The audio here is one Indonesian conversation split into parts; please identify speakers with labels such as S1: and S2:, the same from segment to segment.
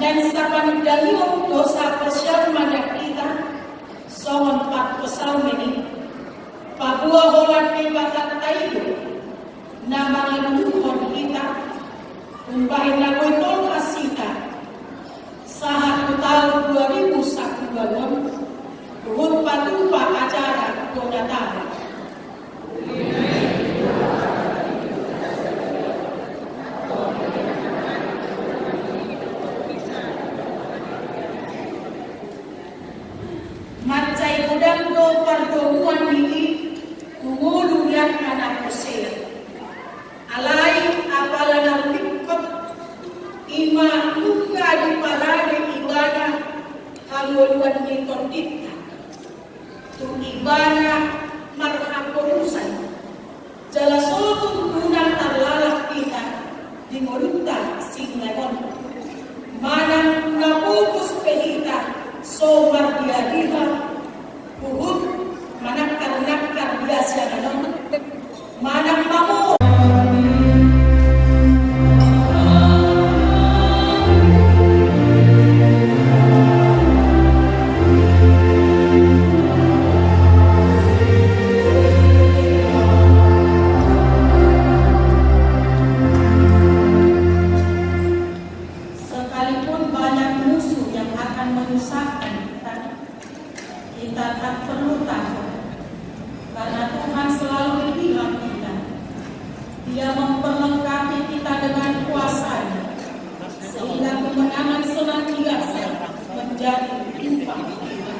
S1: dan sa panagdaliw do sa pasyal manakita so pat pasal meni pabuah holat kay bakat tayo na mga luhod kita kung bahin na ko'y kasita sa hatutaw 2010 ruhut patupa acara donatara. Macay udang do pardomuan ini umuluyan anak Hosea. Alay apala ng likot ima luka di parade ibana kanguluan ni kondita. Tung ibana marhapurusan. Jalasotong unang tarlalak kita di morunta signagon. Manang napukus pehita so mardiadiha puhut manakar-nakar biasa nanon manang mamu sekalipun banyak musuh yang akan menyusahkan kita tak perlu takut karena Tuhan selalu di pihak kita. Dia memperlengkapi kita dengan kuasa-Nya sehingga kemenangan senantiasa menjadi limpah kita.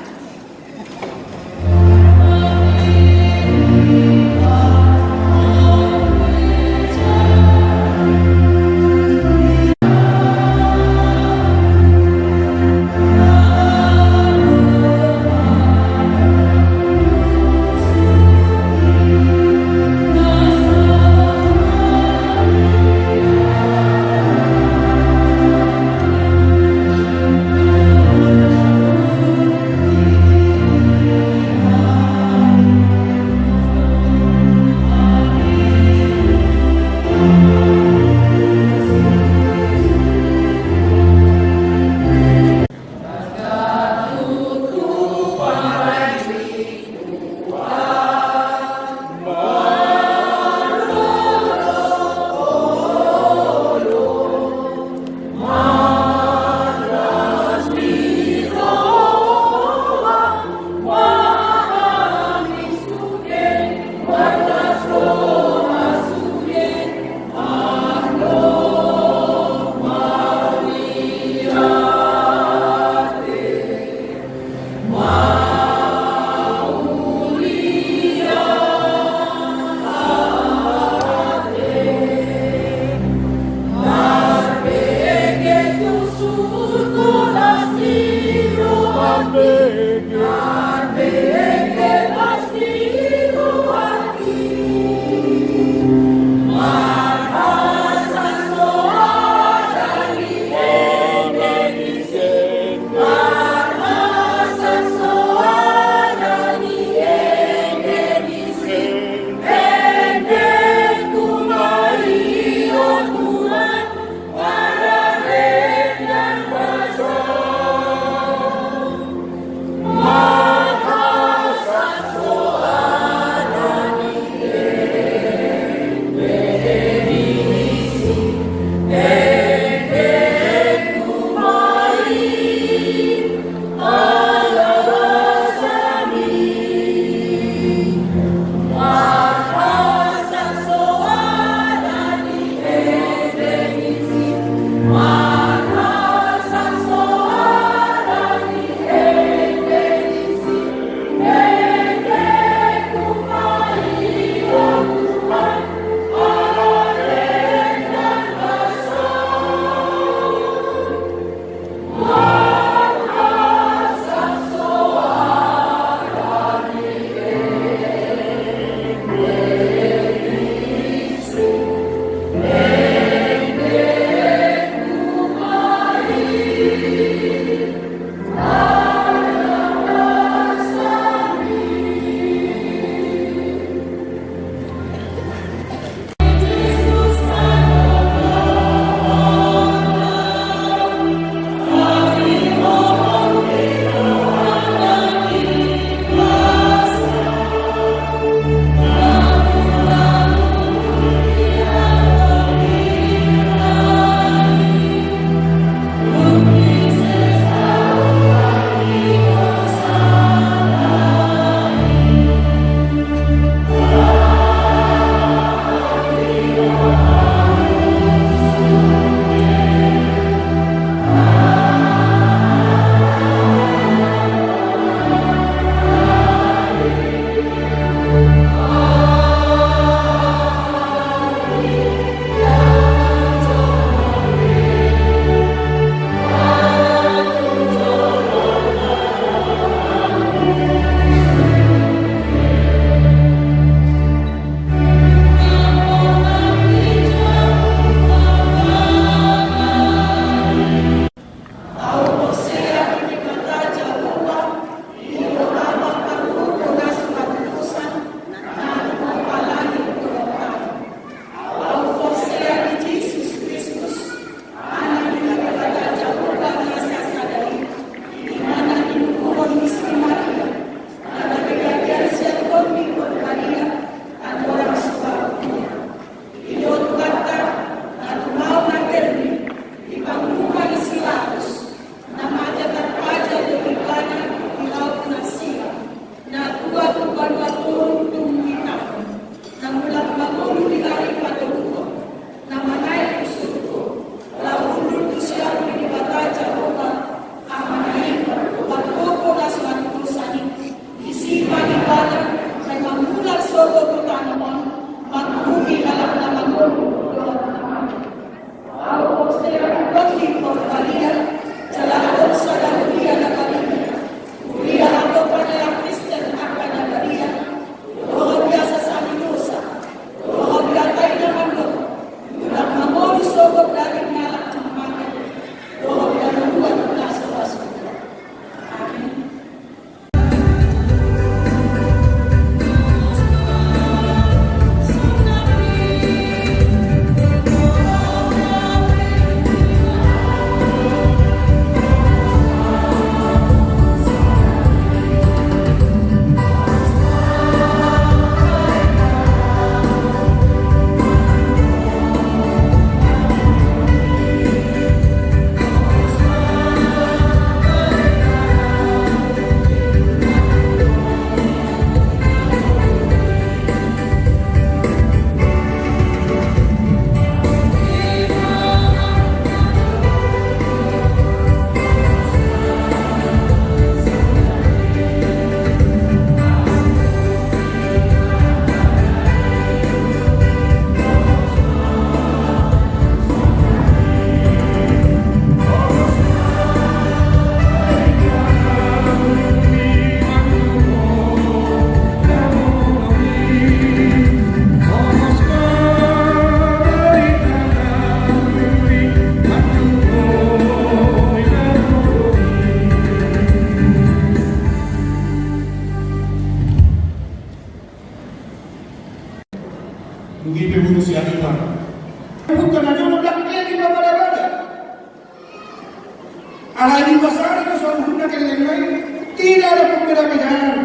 S2: Alai di pasar itu soal guna ke yang lain tidak ada perbedaan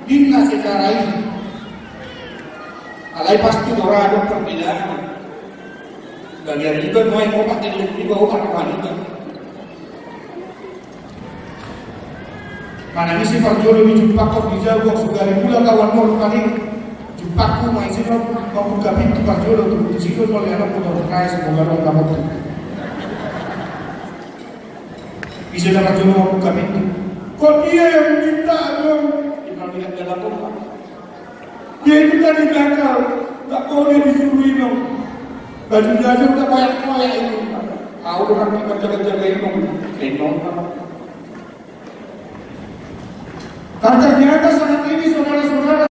S2: dinna secara ini. Alai pasti orang ada perbedaan. Bagian juga mau yang obat yang di bawah wanita. Mana misi farjolo di jumpa kau di jauh segala mula kawan mau paling jumpaku mai sini mau buka pintu farjolo tu di situ mau lihat aku mau kaya semoga orang kamu. Bisa dapat jodoh mau buka pintu. Kok dia yang minta dong? Kita lihat dalam rumah. Dia itu tadi gagal, tak mau dia disuruhin dong. Baju baju udah koyak-koyak itu. Tahu orang kita jaga-jaga itu, gendong apa? Ternyata saat ini saudara-saudara.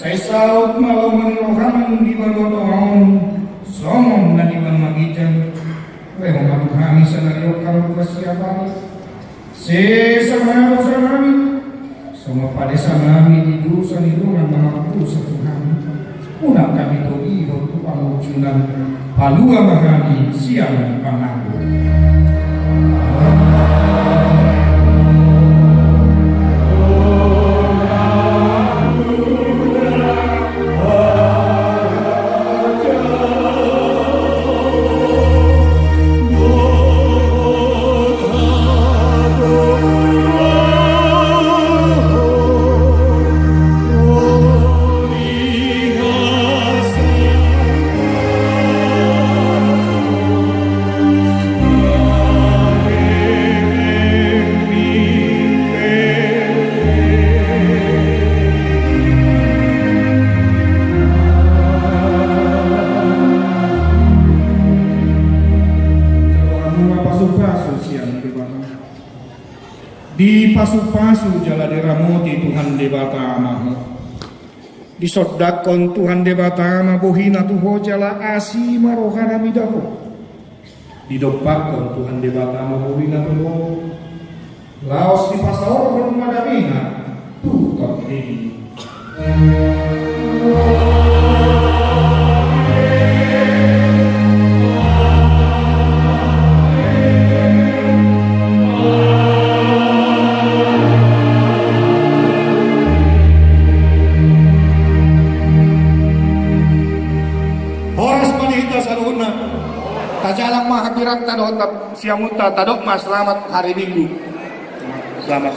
S2: Saya saut malau menrohan di bawah orang somong na di bawah magijan
S3: Memang sa naliyok kang persiapan. Sesama sa namin. Sumapadisan namin idusa nito ng mga puso sa Tuhan. Una kami ito ihon ko pangujunan. Palua mahami siyang pangako. Di pasu-pasu jala diramoti Tuhan debata amamu. Di sodakon Tuhan debata ama bohina tuho jala asi marohana midaho. Di dopakon Tuhan debata ama bohina tuho. Laos di pasawar rumah damina tutok ini. Tajalang mahadiran tadok siamuta tadok mas selamat hari Minggu. Selamat.